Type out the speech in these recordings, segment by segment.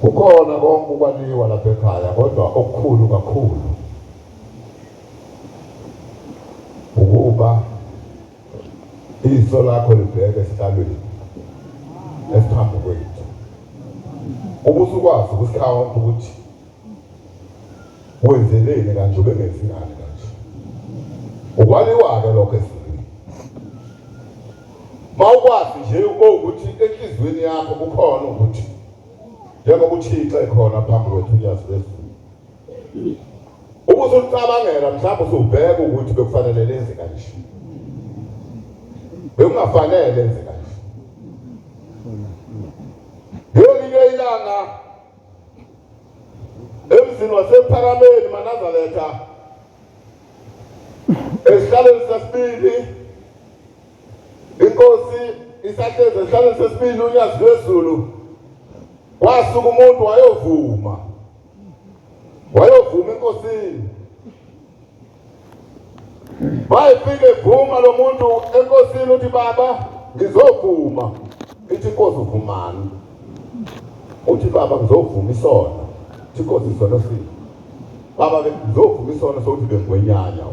Kukhona konke ukwaliwa lapha ekhaya kodwa okukhulu kakhulu ukuba iso lakho libheke esihlalweni esiphambi kwethu. Ubusukwazi ukusikhawunta ukuthi wenzeleni kanje ubengezingane kanje. Ukwaliwa-ke lokho esifundile. Mawukwazi nje ukuthi enhliziyweni yakho kukhona ukuthi njengoba uThixo ekhona phambi kwethu uyazi wezulu. Ubusucabangela mhlawumbe usubheka ukuthi bekufanele lenze kanje. Bekungafanele lenze kanje. Ngelinye ilanga emzini wasePharameni Manazaretha esihlalweni sesibili inkosi isahlezi esihlalweni sesibili uNyazi wezulu wasuka umuntu wayovuma enkosini. Bayifike evuma lo muntu enkosini uthi baba ngizovuma. Ithi inkosi uvumani? Uthi baba ngizovuma isona. Ithi inkosi isona sini? Baba ngizovuma isona sokuthi bengwenyanya.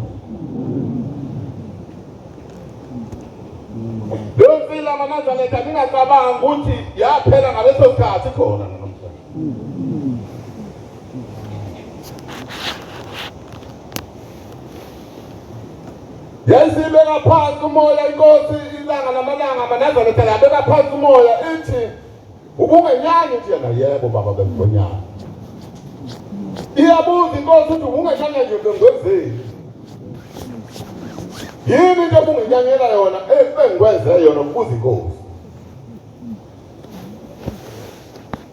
Leyo mfila Manazaretha ngingacabanga ukuthi yaphela ngaleso sikhathi khona namhlanje. Yayisibeka phansi umoya inkosi ilanga namalanga Manazaretha yabeka phansi umoya ithi ubungenyanyi nje yena yebo baba bengonyanya. Iyabuza inkosi ukuthi ubungenyanya nje bengwenzeni. Yini into obungenyanyela yona ebengikwenze yona ukubuza inkosi.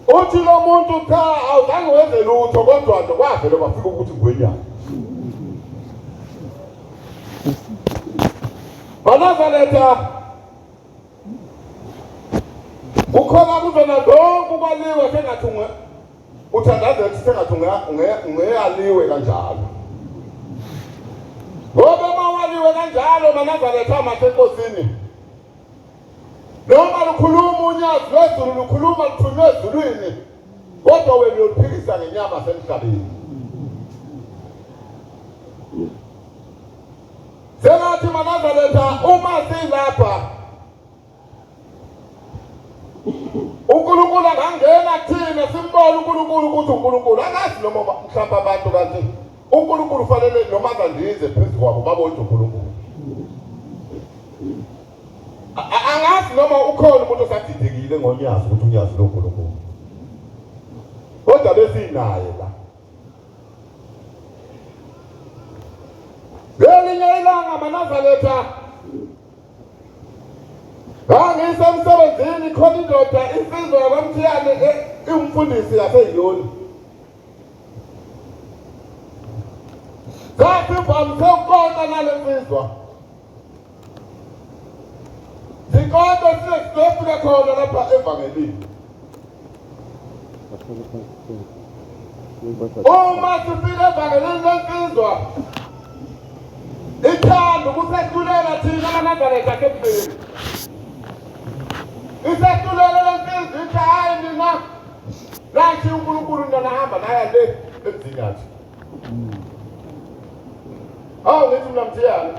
Uthi lo muntu cha awuzange wenze lutho kodwa nje kwavele kwafika ukuthi ngwenyanya. Manazaretha kukhona kuzona konke ukwaliwa sengathi uthandaza ukuthi sengathi ungeyaliwe kanjalo. Ngoba mawaliwe kanjalo Manazaretha mathe enkosini. Noma lukhuluma uNyazi wezulu lukhuluma luthunywe ezulwini kodwa wena uyophikisa ngenyama semhlabeni. Sengathi Manazaretha uma silapha uNkulunkulu angangena kuthina simbone uNkulunkulu ukuthi uNkulunkulu akazi noma mhlawumbe abantu kanti uNkulunkulu ufanele noma kandize phezu kwabo babone uNkulunkulu. Angazi noma ukhona umuntu osadidekile ngoNyazi ukuthi uNyazi lo uNkulunkulu. Kodwa besinaye la. Ngelinye ilanga Manazaretha ngisemsebenzini khona indoda insizwa yakwamthiyane umfundisi yaseYoni. Zathi mvamse ukonta nale nsizwa. Sikonta sifika khona lapha evangelini. Uma sifika evangelini lensizwa ithanda ukusehlulela thina Manazaretha kepeni. Isehlulela lensizwa ithi hayi mina nathi uNkulunkulu ndanahamba naye le emzini yathi. Ngithi mina mthiyane.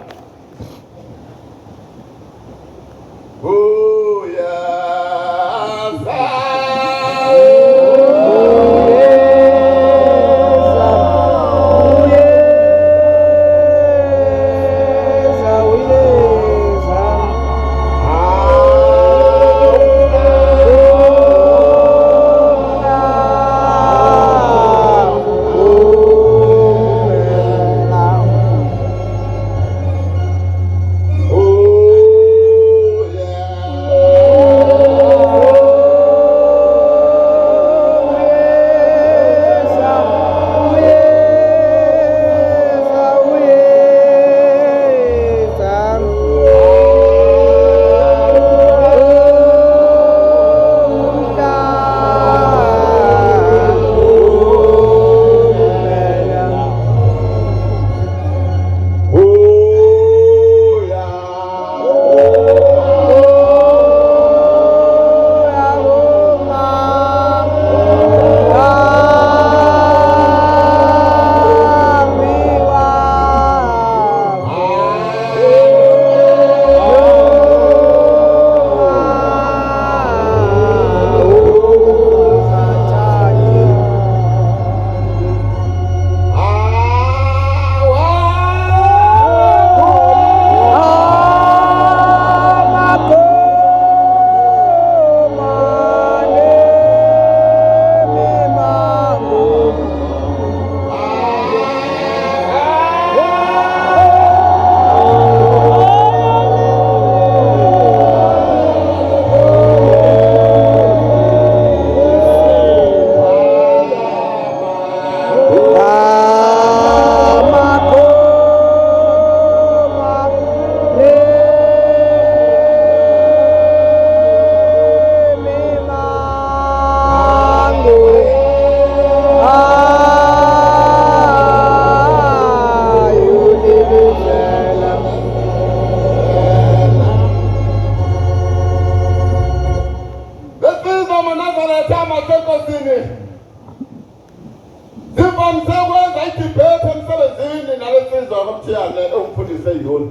msekwenza idebate emsebenzini nalesizwa kaMthiyane ungifundise yona.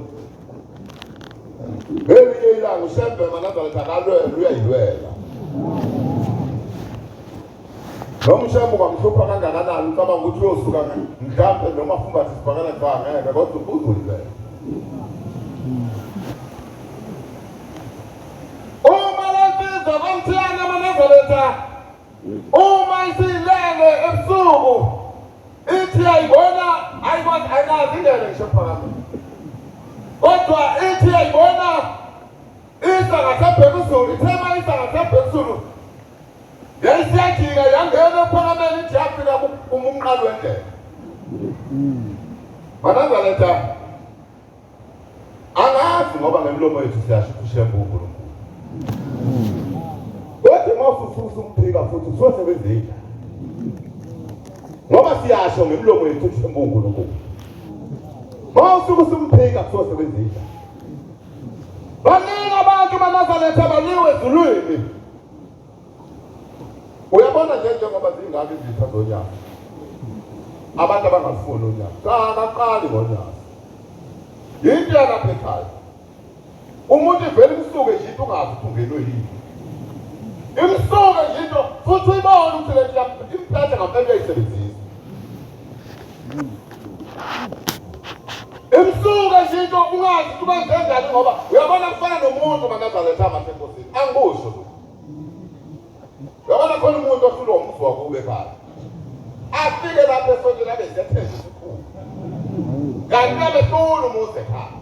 Ngelinye ilanga uShembe Manazaretha akalwela uyayilwela. Noma uShembe kwamhlupha kangakanani ucabanga ukuthi uyosuka mhlambe noma Fumbathi sibhakana cha ngeke kodwa uzulilwela. Uma lesizwa kaMthiyane Manazaretha uma isilele ebusuku ithi ayibona ayikwazi ayinazi indlela ngisho phakathi. Kodwa ithi ayibona isangathebheka uzulu ithema isangathebheka uzulu yayisiyajika yangena ephakameni ithi yafika umqali wendlela. Manazaretha angazi ngoba ngemlomo yethu siyasho uShembe uNkulunkulu. Kodwa mawufuthi umphika futhi usosebenzile. Ngoba siyasho ngemlomo yethu uShembe uNkulunkulu. Mawusuka usumphika usosebenzile. Baningi abantu Manazaretha baliwe ezulwini. Uyabona njengoba zingaka izitha zonyaka. Abantu abangafuni unyaka. Akaqali ngonyaka. Yinto yalapha ekhaya. Umuntu ivele imsuke nje into ungazi ukuthi ungenwe yini. Imsuke nje into futhi uyibona ukuthi le nto imphethe ngempela uyayisebenzisa. Imsuke nje into ungazi ukuthi bangenjani ngoba uyabona kufana nomuntu Manazaretha amasenkosini. Angibusho lo. Uyabona khona umuntu ohlulwa umzi wakhe ube ekhaya. Afike lapha esonto abe sethenge isikhulu. Kanti abe hlula umuzi ekhaya.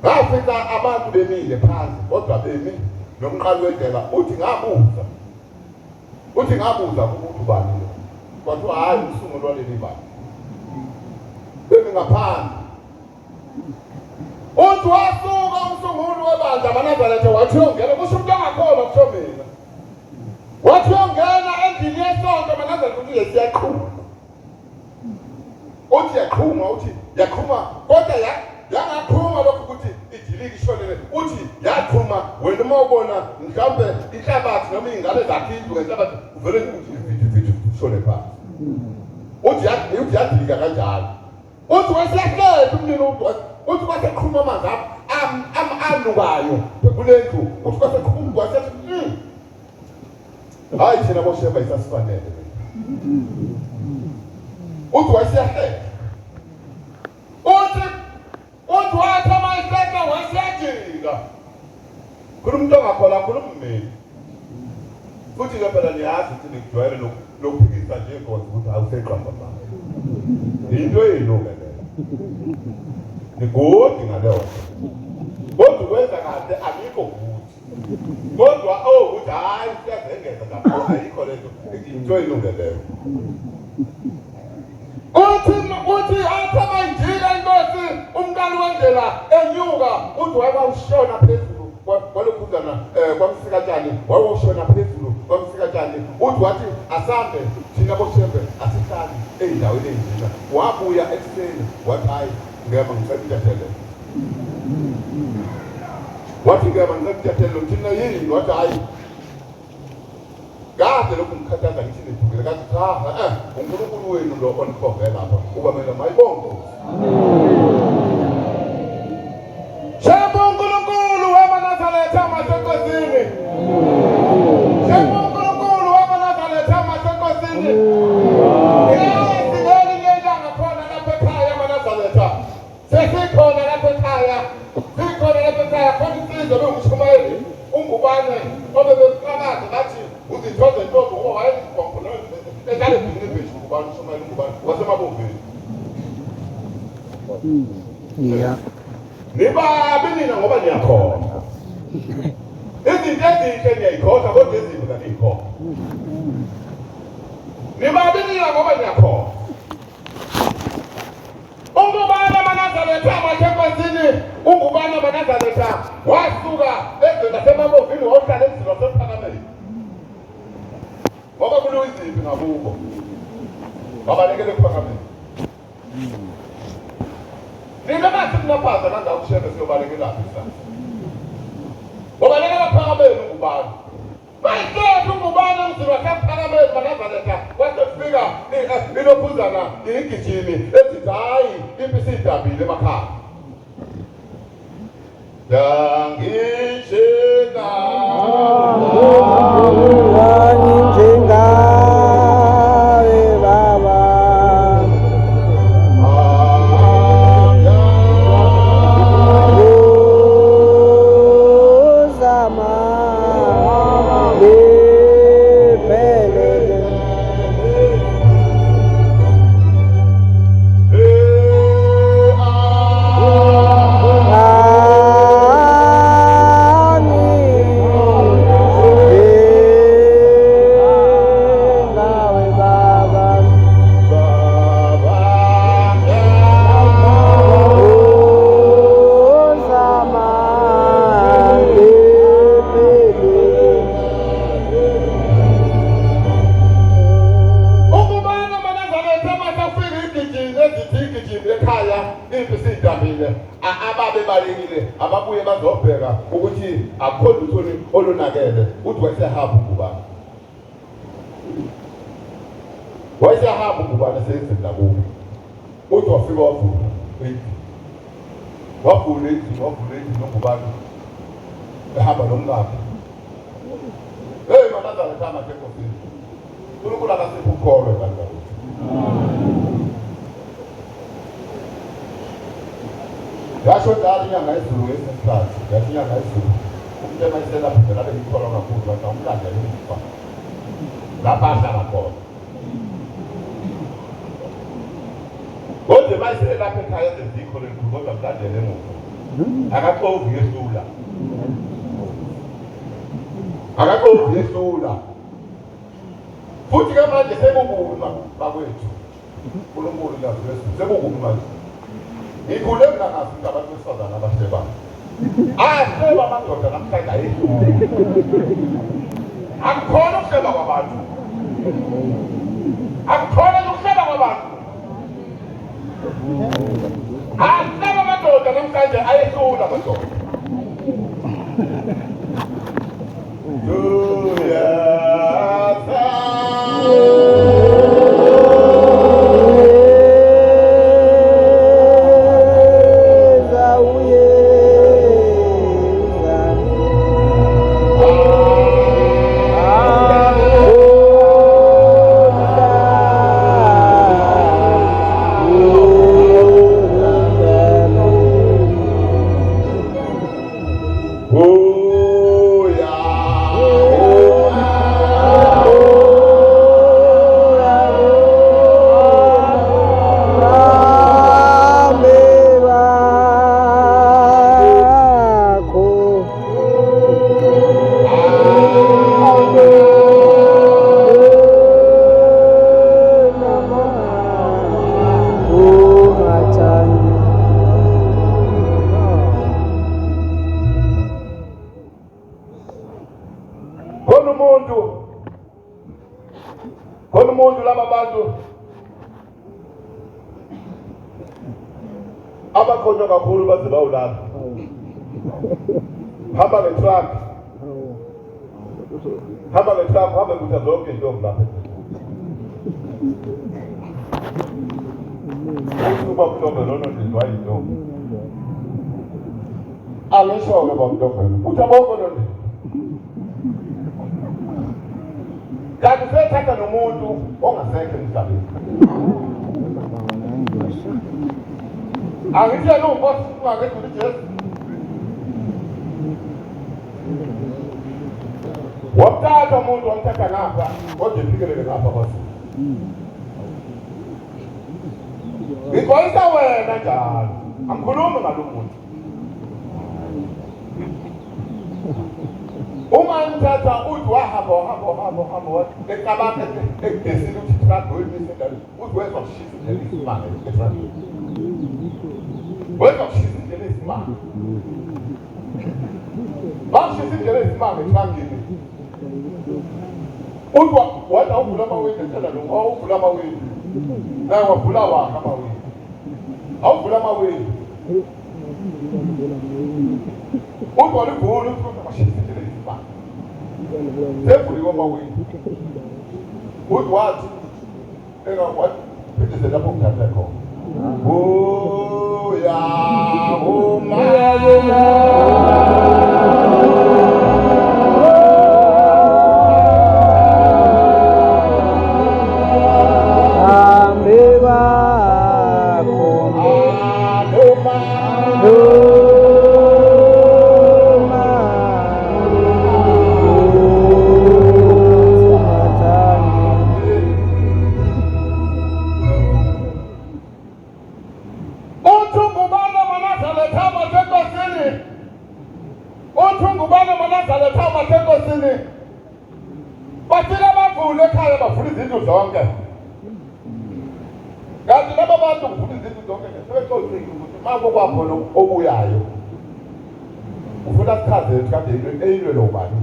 Ngafika abantu bemile phansi kodwa bemi nomqali wendlela uthi ngabuza ukuthi bani lo kwathiwa hayi umsungulo waleli bani bemi ngaphansi uthi wasuka umsungulo webandla Manazaretha wathi ongena kusho umuntu angakholwa kusho mina wathi ongena endlini yesonto Manazaretha uthi yesiyaqhuma uthi yaqhuma uthi yaqhuma kodwa yangaqhuma lokho ukuthi ijiliki ishonele uthi yaqhuma wena uma ubona mhlawumbe inhlabathi noma ingane zakhe indlu ngenhlabathi uvele ukuthi vithi shone phansi uthi yadilika kanjalo uthi wesiyahlela umnini uthi kwasaqhuma amanzi anukayo kule ndlu uthi kwasaqhuma kwasethi hayi thina boShembe isasifanele uthi wesiyahlela uthi wathi amayiseka wasiyajika khuluma umuntu ongakhola khuluma mina futhi ke phela niyazi ukuthi nikujwayele lokuphikisa nje inkosi ukuthi awuseqamba manje into eyilungele nigodi ngaleyo kodwa kwenza kahle akikho futhi kodwa ukuthi hayi siyazengeza lapho ayikho lento into eyilungeleyo uthi athamanjika inkosi umntana wendlela enyuka uthi wayewushona phezulu kwalokhuzana kwamsikatshani wayewushona phezulu kwamsikatshani uthi wathi asambe thina boShembe asihlali ey'ndaweni ey'njena wabuya ekuseni wathi hayi ngema ngisebuthathele wathi ngema ngisebuthathele thina yini wathi hayi kade lokhu ngikhathaza ngithi nithukile kathi cha uNkulunkulu wenu lo onikhombe lapha ubamela mayibongo Yeah. Nibabi nina ngoba niyakhona. Izinto ezinhle niyayikhona kodwa izimbi kaniyikho. Nibabi nina ngoba niyakhona. Ungubana Manazaretha amakhempasini, ungubana Manazaretha wasuka ezweni laseMamovini wayohlala emzini wasePhakameni. Ngoba kuliwe izimbi ngakubo. Babalekele kuPhakameni. Nina bathi kunaphaza kanjani ushebe siyobalekela lapha isandla. Babalekela kuPhakameni ungubana. Mayisonto ungubana emzini wasePhakameni Manazaretha wasefika inophuzana igijimi ezithi hayi impisi idabile emakhaya. Dangishenga ababuye bazobheka ukuthi akho lutho olunakele uthi wayesehamba ungubana. Wayesehamba ungubana seyenzeni lakubo. Uthi wafika wavula endlini ungubana ehamba nomkakhe. Hey Manazaretha amakhempasini. uNkulunkulu akasipho ukholwe bantu. Yasho dala inyanga yezulu ngesikhathi, yathi inyanga yezulu. Umuntu emayisela phela labe ngikholwa kakhulu ukuthi umlandela umfa. Lapha ahlala khona. Kodwa mayisela lapha ekhaya ezikho lenkulu kodwa umlandela emuva. Akaxovi yesula. Akaxovi yesula. Futhi ke manje sekubuma bakwethu. uNkulunkulu lazo sekubuma manje. Ikhule mina ngafika abantu besifazana abasebana. Seba amadoda namhlanje ayikho. Akukhona ukuhleba kwabantu. Akukhona ukuhleba kwabantu. Seba amadoda namhlanje ayehlula amadoda. Khona umuntu laba bantu abakhonjwa kakhulu baze bawulapha. Hamba ngetruck. Hamba ukuthi zonke intombi lapha. Ukuba mhlophe lona ndizwa intombi. Alisho-ke bamhlophe. Uthi abokho lona. Kanti sethatha nomuntu ongasekho emhlabeni. Angitshela uNkosi ungakethula iJesu. Wamthatha umuntu wamthatha ngapha, kodwa ifikelele ngapha kwasi. ngixwayisa wena njalo, angikhulumi ngalo muntu. Uma ngithatha uthi wahamba ecabanga ekudesile ukuthi itrako yimisendayo uthi wezwa kushisa indlela isimanga etrako. Wezwa kushisa indlela isimanga. Bashisa indlela isimanga etrakini. Uthi wena uvula amawindi ecela lo, awuvula amawindi. Naye wavula waka amawindi. Awuvula amawindi. Uthi walivula uthi bashisa indlela isimanga. Sevuliwe amawindi. Uthi wathi wathi phindise lapho kuthathe khona. Kwakhona obuyayo ufuna sichazele kade eyilwelo ubani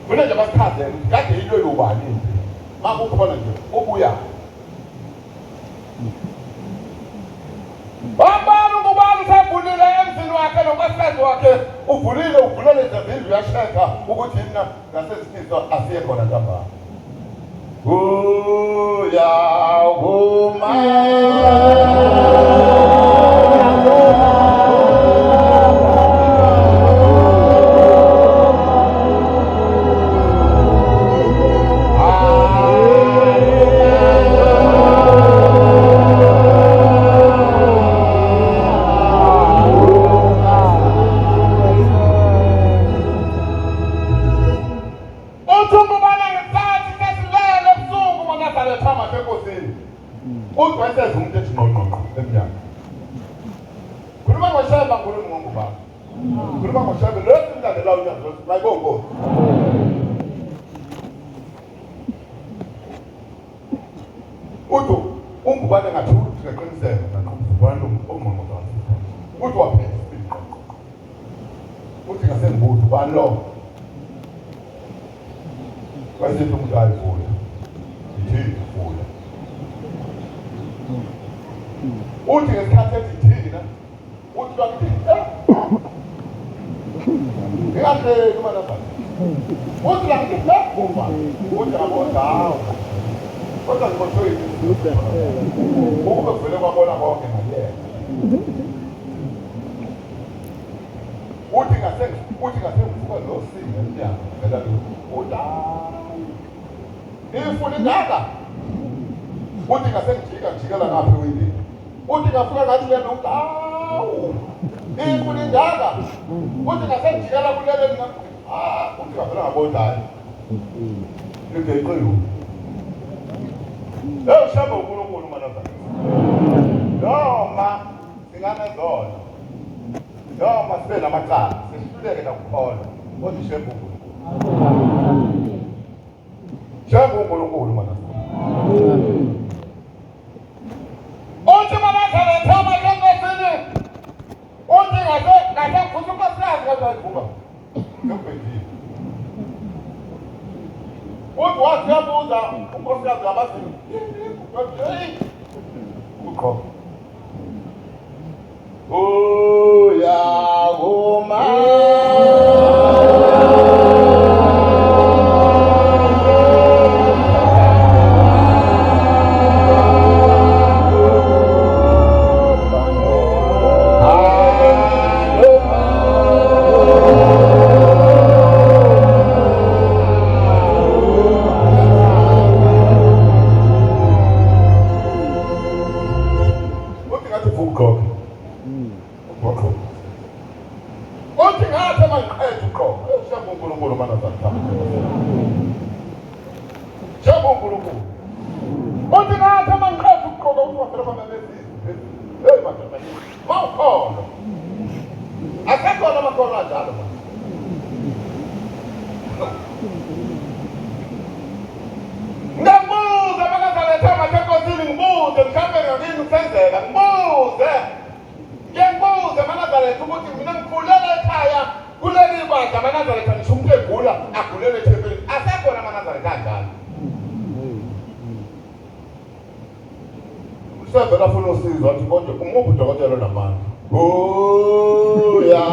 ufuna nje basichazele kade eyilwelo ubani makukhona nje obuyayo abantu kubani sevulile emzini wakhe nonkosikazi wakhe uvulile uvulele izimbizi uyasheka ukuthi yina ngasesifiso asiye khona ntambama Uthi ngathi amangqele amaNazaretha ngisho umuntu egula agulele ethempelini asekhona amaNazaretha kanjani. Usevela afuna usizo athi konje umuphi udokotela namandla. Ya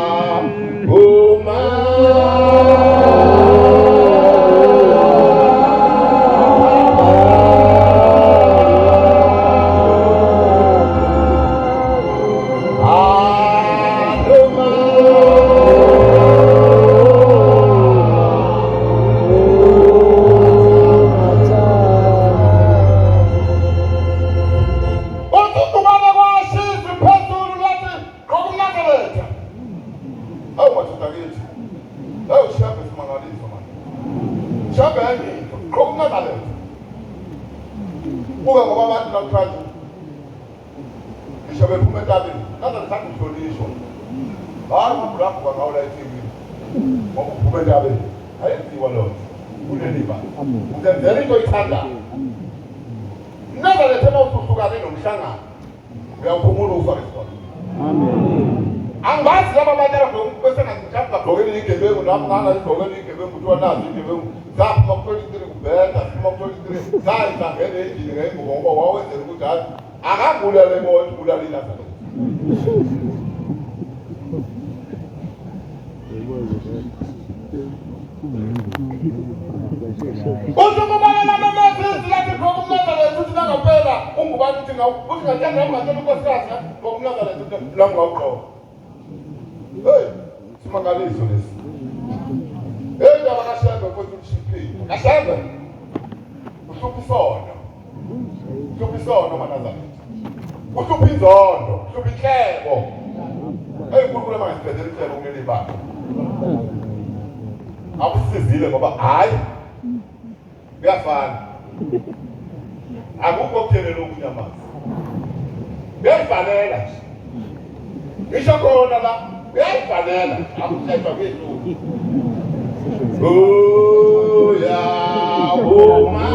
uma akusizile ngoba hayi kuyafana akukho kuthelela okunyamaza kuyayifanela ngisho khona la kuyayifanela akuthethwa kwethu ya uma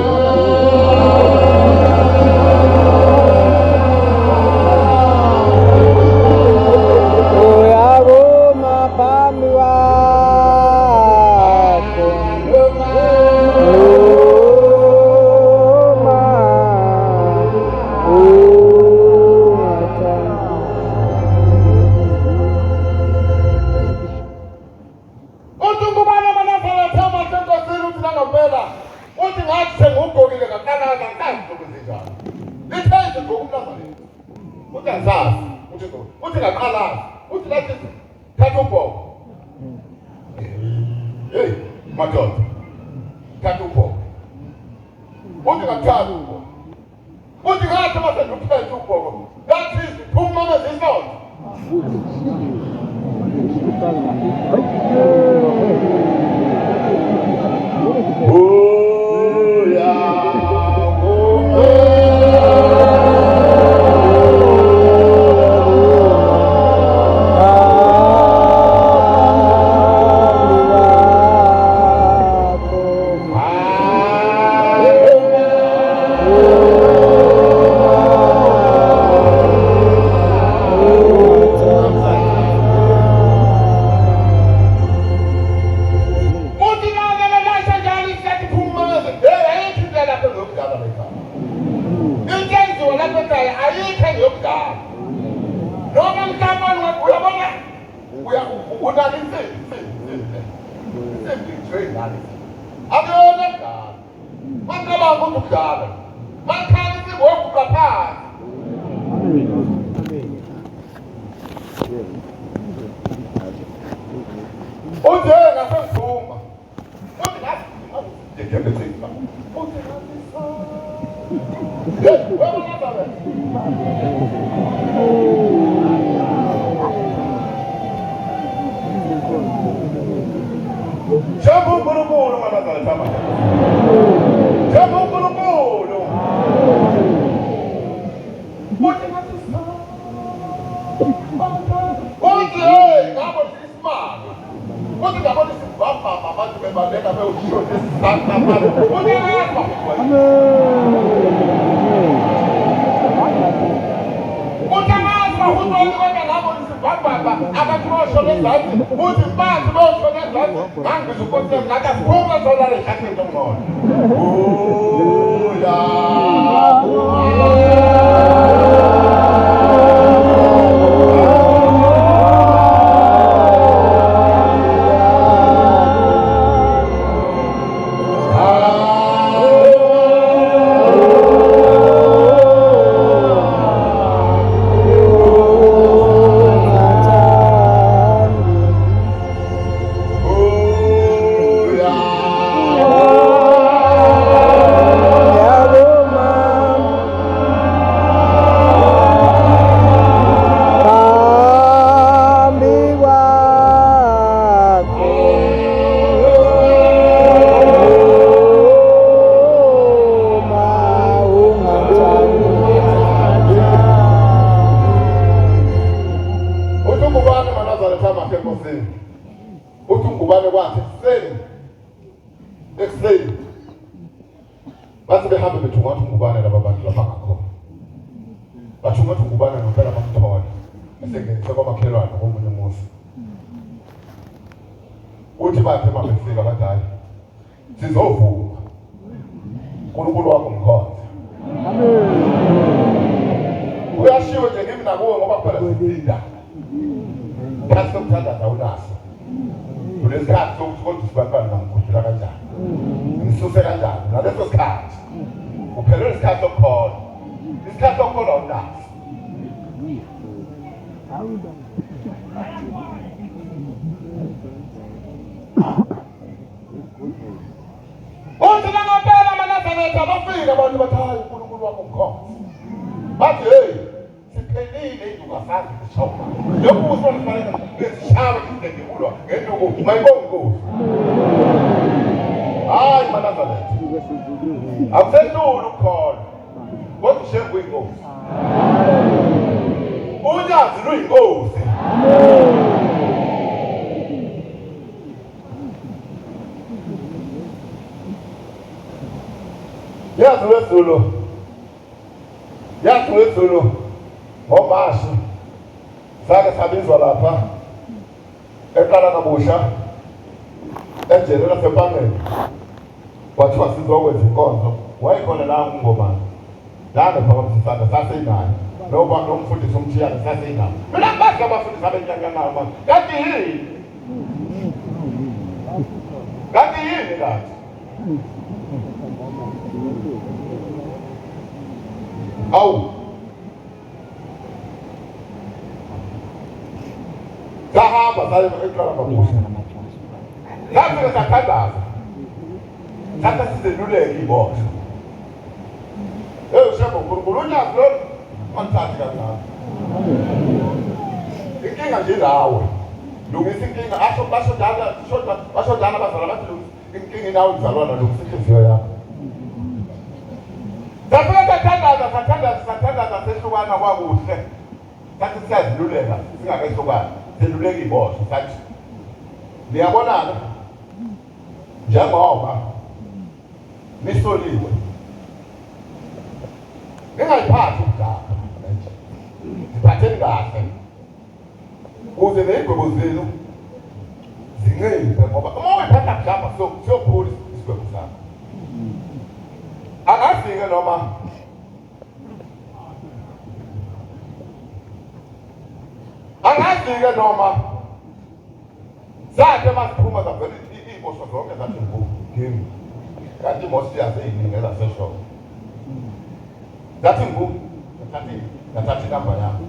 baba abathosho lezathi uthi bathi bosho lezathi mangizukothi ngaka phuma zona lehathi ngomona uya bathi behambe bethunga ngubane laba bantu lapha ngakhona bathunga ngubane nophela bamthola esengenise kwamakhelwane komunye umuzi uthi bathe mabefika badala sizovuma uNkulunkulu wakho mkhonza amen uyashiwe nje kimi nakuwe ngoba phela sizinda kasi sokuthanda awunaso kulesikhathi sokuthi kodwa sibantwana namkhumbula kanjani ngisuse kanjani naleso sikhathi uphelele isikhathi sokukhona isikhathi sokukhona awunaso uthi nangempela amanazareta bafika abantu bathaya uNkulunkulu wakho mkhonza bathi hey siphelile indukasazi zishawuma yokubuso lifanele ngesishaba isidendibulwa ngenduku mayibongozi hayi manazareta akusedlula ukukhona kodwa ushengu inkosi unyazi luyinkosi yazi wezulu ngoMashi sake sabizwa lapha eqala kabusha ejele lasempangeni kwathiwa sizokwenza inkonzo wayikhona la uNgomane lana phakathi sisanda saseyinayo noba nomfundisi umthiyane saseyinayo mina bathi abafundisi abenyanyana manje kanti yini kanti awu sahamba saye eqala kabusha lapho sakhandaza Saka sizeluleke ibosha. Shebo uNkulunkulu unyazi lo onthathi kancane. Inkinga nje nawe. Lungisa inkinga basho dala bazala bathi inkinga nawe izalwana lungisa inhliziyo yakho. Sathandaza sehlukana kwakuhle. Sathi siyaziluleka singakehlukana. Seluleka ibosha sathi liyabonana njengoba nisoliwe ningayiphathi udaba siphatheni kahle ukuze nezigwebo zenu zinqiphe ngoba uma uyiphatha mhlawumbe siyophula isigwebo sakho angafike noma zakhe masiphuma zavela iy'bosho zonke zathi ngimi kanti mosi yazeyiningela sesho zathi nathathi inamba yami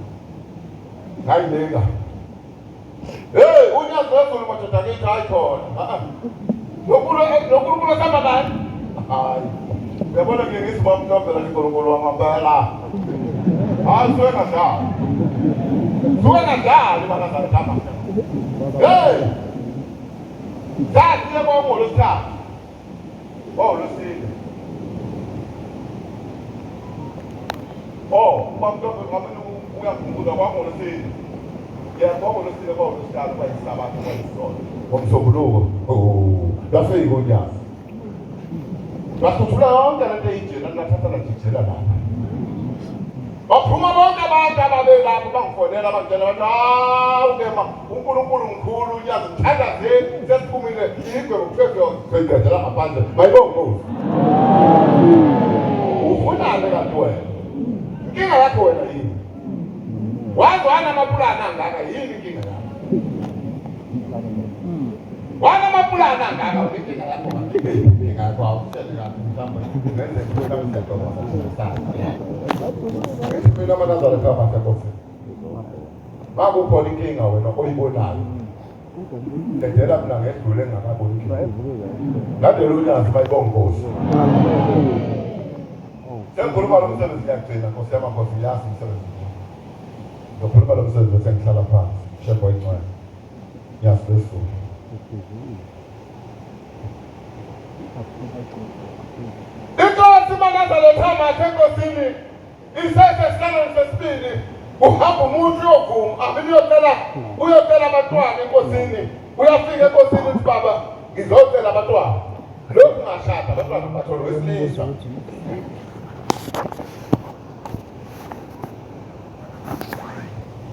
ngayinika unyazi wezulu madoda kithi ayikhona nonkulunkulu samba nani hayi uyabona ngiyengisi bamntombela ninkulunkulu wamambela hayi suke ngadali manazarethama zathi kwangolosithathu Lusile. Mamntombela ngamene uyakhumbula kwangolosile. Kwangolosile kwangolosithathu kwayisabatha kwayisona. Ngomsombuluko. Laseyikonyaka. Lasuthula yonke lento eyinjena nathatha lajijela lapha. Baphuma bonke abantu lapho bangifonela bangitshela bathi hawu ke ma uNkulunkulu mkhulu uyazithandazeni sesiphumile igwe ukufezela ngaphandle mayibongo ufunane kanti wena inkinga yakho wena yini wazwana amapulana angaka yini inkinga yakho wana amapulana angaka inkinga yakho inkinga yakho awuselela mhlawumbe ngenze mhlawumbe mina manazala kama kakosi makukhona inkinga wena oyibonayo ndedela mina ngedlule ngakaboni ngadela uyazi bayibongozi sengikhuluma lo msebenzi ngiyagcina nkosi yamakhosi yazi umsebenzi ngikhuluma lo msebenzi bese ngihlala phansi shebo incwane yazi leso inkosi manazala kama enkosini isese sihlalo sesibili uhamba umuntu uyovuma uyocela abantwana enkosini uyafika enkosini uthi baba ngizocela abantwana lokhu ngashada abantwana bathole wesilisa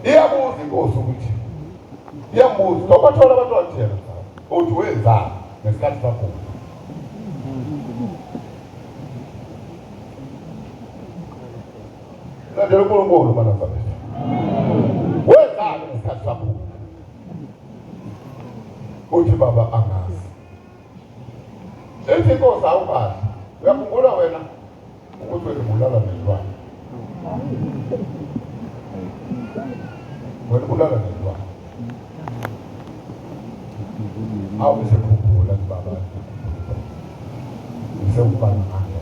iyabuza inkosi ukuthi iyambuza ubathola abantwana thina uthi wenzani ngesikhathi sakho Ndelo uNkulunkulu manazala. Wenzani ngesikhathi sakho? Uthi baba angazi. Ethi inkosi awukazi. Uyakhumbula wena ukuthi wena ulala nezilwane. Wena ulala nezilwane. Awu sekhumbula baba. Isewubana ngane.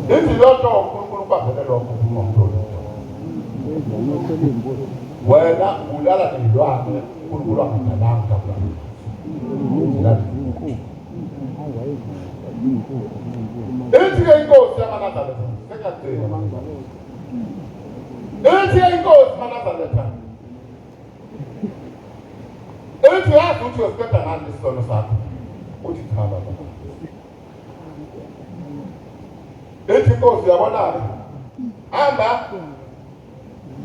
Ithi lonto uNkulunkulu kwavele lokho kumntwana. Wena ulala nezilwane uNkulunkulu angadalanga kabla. Ithi inkosi yamanazala sekagcina. Ithi inkosi manazala. Ithi yazi ukuthi usiqeda ngani isono sakho. Uthi cha baba. Ithi inkosi yabonana. Hamba.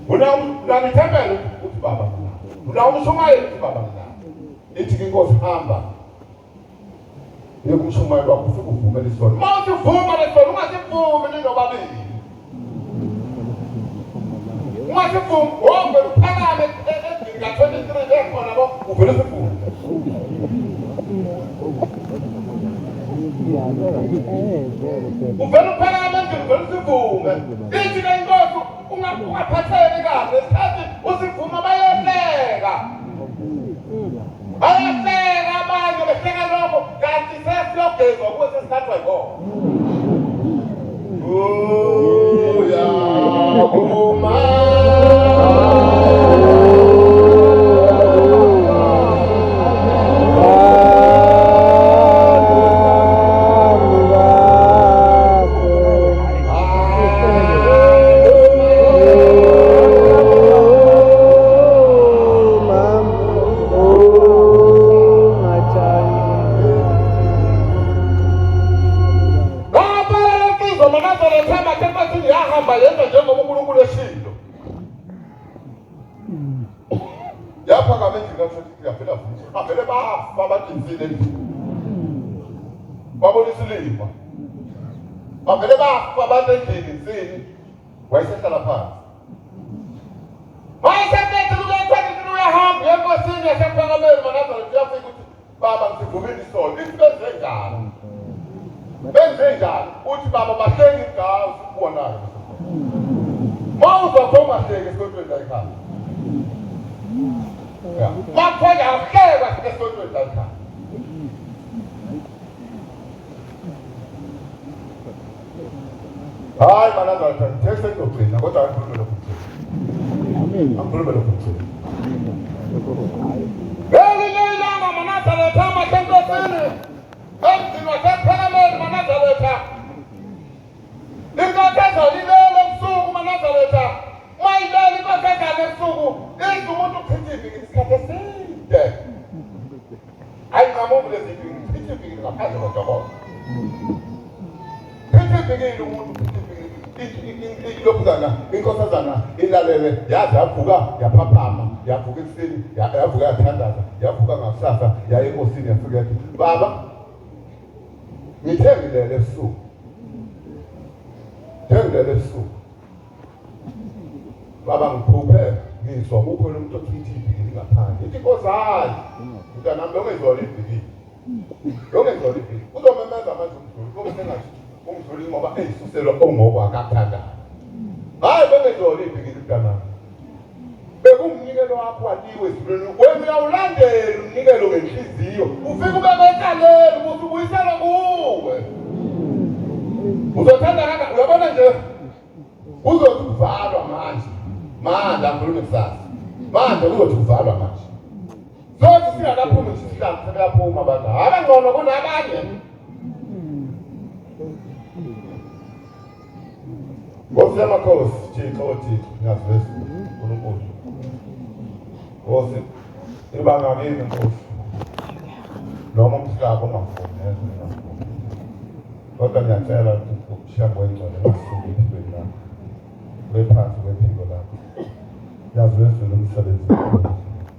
Unamithembele uthi baba. Unawumshumayela uthi baba. Ithi inkosi hamba. Yokumshumayela wakho ufike uvumele isono. Manje uvuma lesono ungasivumi ninobabili. Ungasivumi wonke uphakame edinga 23 ekhona lo uvele sivume. Uvele uphakame uvele sivume. Ithi inkosi ungaphatheki kahle isikhathi usivuma bayehleka. Bayehleka abanye behleka lokho kanti sesiyogezwa ukuthi sithathwa yikho. Ya kuma Avele bafa abandendini insini wayesehlala phansi. Wayesethi ukuyathatha uyahamba enkosini yasephakameni manazala uyafika ukuthi baba ngisivumile isono. Benze njani? Benze njani? Uthi baba bahleki igazi ukubonayo. Mawuzwa khoma hleki esontweni la ekhaya. Ya. Makhona ahleka esontweni la ekhaya. Hayi manazala ngithethe ngokugcina kodwa akukhulume lokugcina. Akukhulume lokugcina. Lelilanga manazala thama senkosini. Emzini wasephakameni manazala. Inkathazo lilele ebusuku manazala. Mayilele inkathazo ebusuku. Ithi umuntu uchithiphi isikhathi eside. Hayi ngamuvu leziphi uchithiphi ngaphandle kodwa. Uchithiphi umuntu ilophuzana inkosazana ilalele yaze yavuka yaphaphama yavuka ekuseni yavuka yathandaza yavuka ngakusasa yaye enkosini yafika yathi baba ngithengilele ebusuku baba ngiphuphe ngizwa kukhona umuntu ochithi ibhili ngaphandle ithi nkosazana mntanami ongezona ibhili uzomemeza manje umdluli kube sengathi umdluli ngoba eyisuselwa ongokwakathandayo hayi bengezona ibhili mntanami bekumnikelo wakho waliwe ezulwini wena uyawulandela umnikelo ngenhliziyo ufike ubeke ekaleni ukuthi ubuyisela kuwe uzothanda kanga uyabona nje uzothi uvalwa manje angikhulumi kusasa manje uzothi uvalwa manje sothi singakaphumi isihlanu sebeyaphuma abantu abangcono kunabanye Nkosi yamakhosi Thixo Thixo ngiyaziveza uNkulunkulu Nkosi ibanga kimi Nkosi noma umhlaba ungafuni kodwa ngiyacela ukushiya kwengcwele ngasuka empilweni lakho wephansi kwephiko lakho yaziveza umsebenzi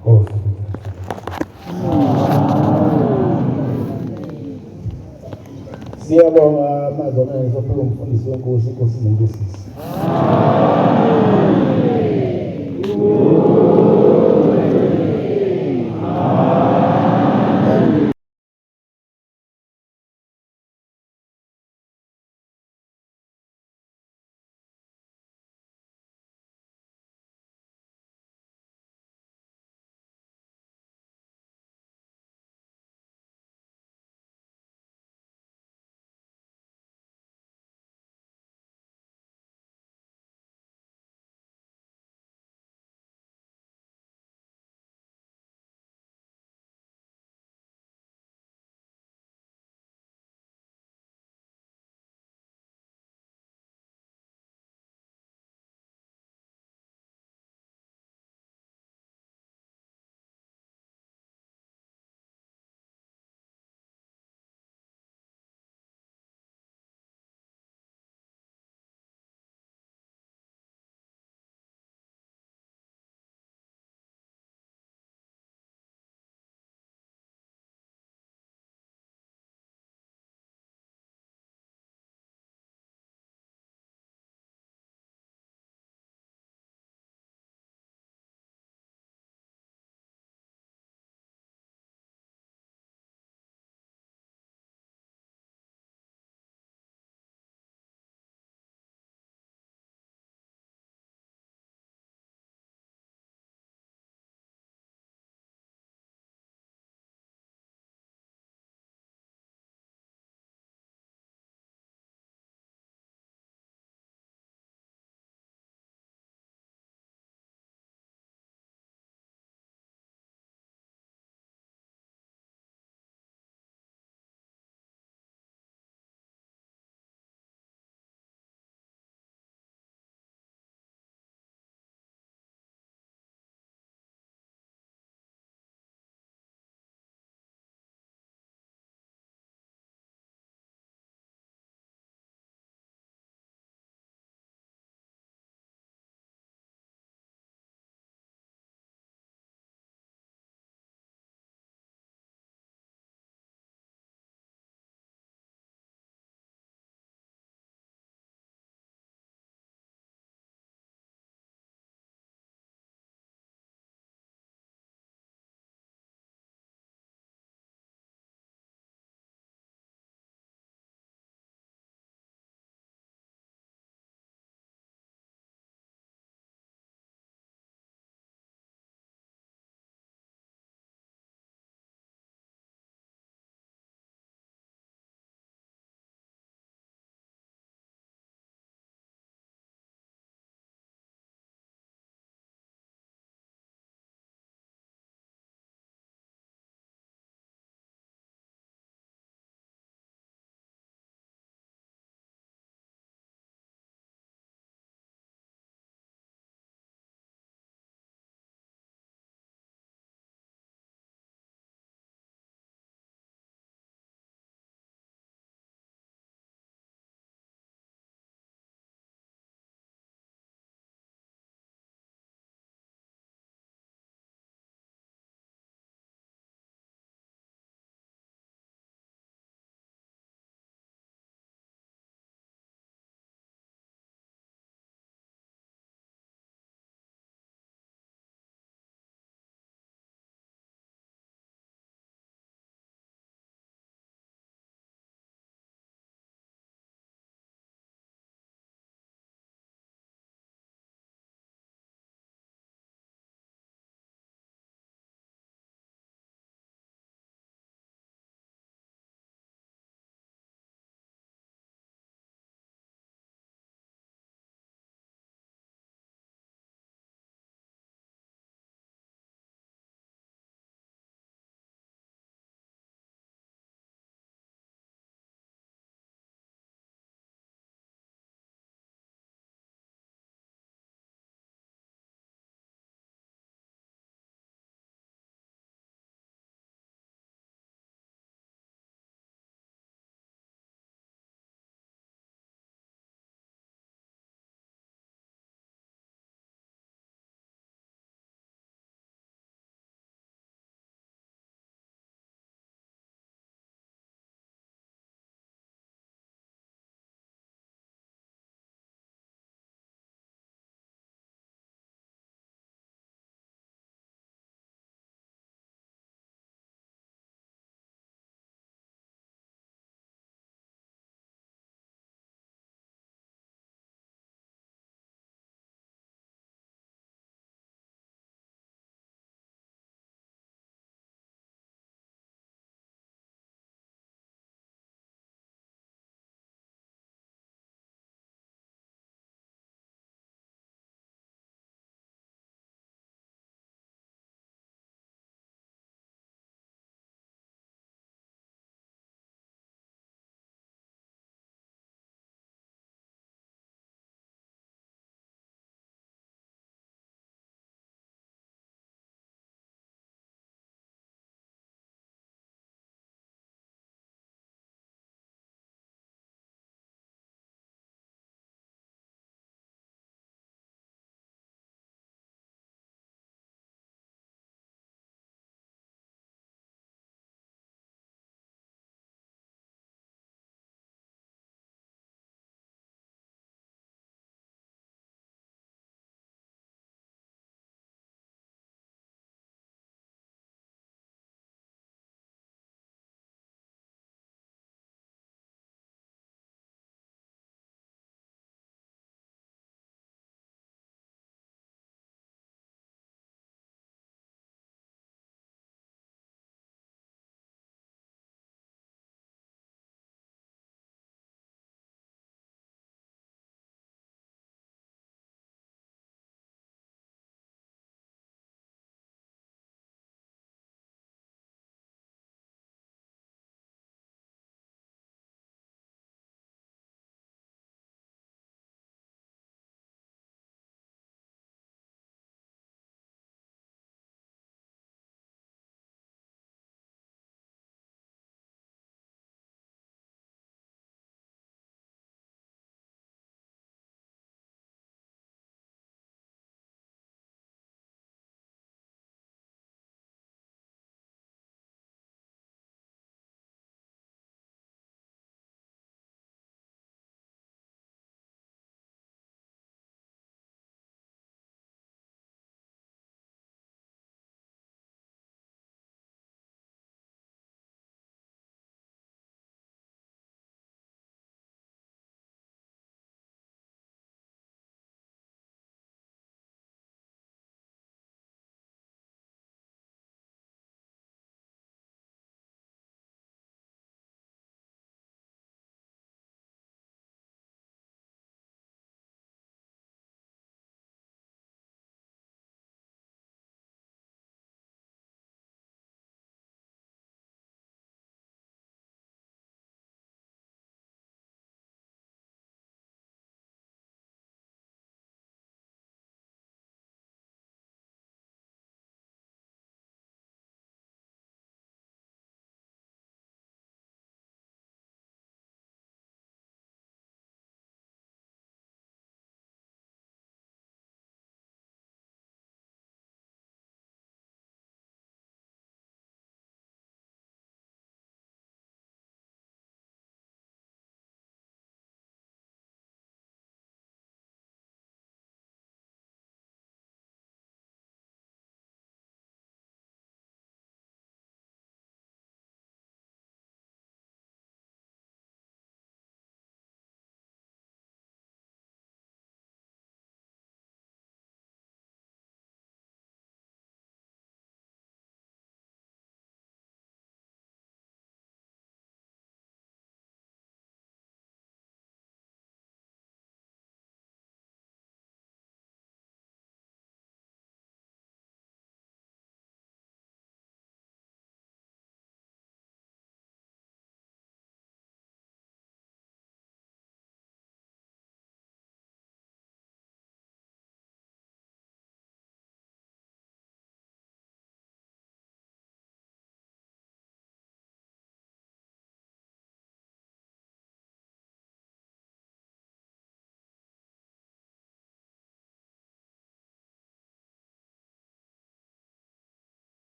Nkosi Siyabonga amazwi amenzwe umfundisi wenkosi inkosi izimbusisi